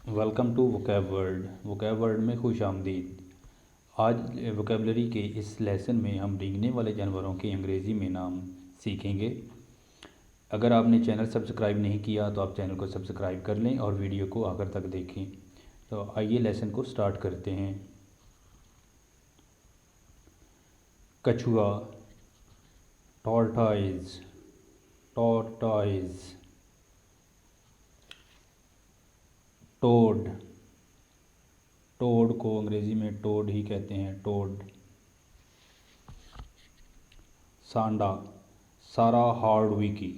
Welcome to vocab world में खुश आमदीद। आज वोकेबलरी के इस लेसन में हम रेंगने वाले जानवरों के अंग्रेज़ी में नाम सीखेंगे। अगर आपने चैनल सब्सक्राइब नहीं किया तो आप चैनल को सब्सक्राइब कर लें और वीडियो को आखिर तक देखें। तो आइए लेसन को स्टार्ट करते हैं। कछुआ, टॉर्टॉइज, टॉर्टॉइज। टोड, टोड को अंग्रेज़ी में टोड ही कहते हैं, टोड। सांडा, सारा हार्डविकी,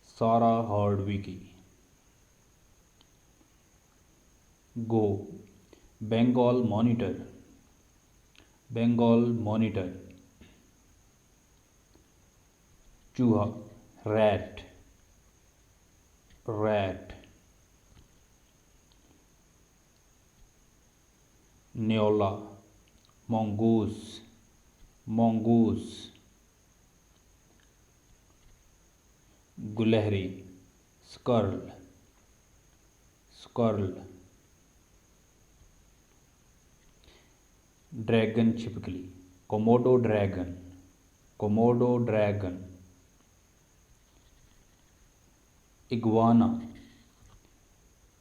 सारा हार्डविकी। गो, बंगाल मॉनिटर, बंगाल मॉनिटर। चूहा, रैट, रैट। न्योला, mongoose, mongoose। गुलहरी, स्कर्ल, स्कर्ल। ड्रैगन छिपकली, Komodo dragon, Komodo dragon. Iguana,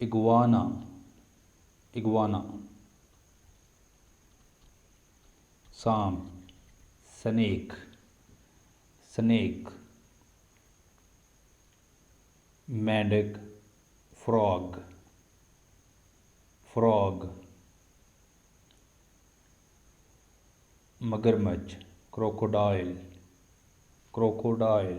iguana, iguana. सांप, स्नेक, स्नेक। मेंढक, फ्रॉग, फ्रॉग। मगरमच्छ, क्रोकोडाइल, क्रोकोडाइल।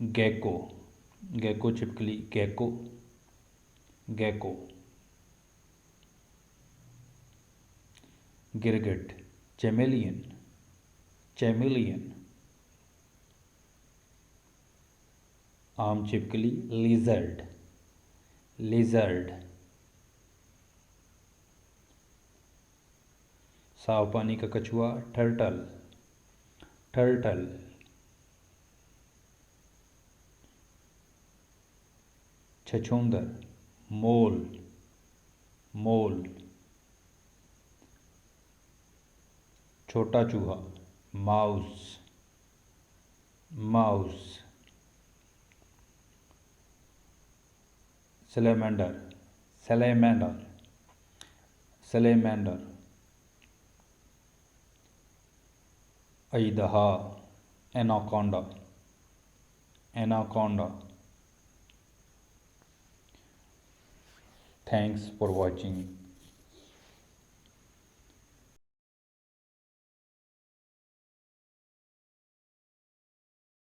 गैको, गैको छिपकली, गैको, गैको। गिरगिट, चैमेलियन, चैमेलियन। आम छिपकली, लिजर्ड, लिजर्ड। साफ पानी का कछुआ, टर्टल, टर्टल। छछूंदर, मोल, मोल। छोटा चूहा, mouse, mouse. Salamander, salamander, salamander. अजदहा, anaconda, anaconda. Thanks for watching.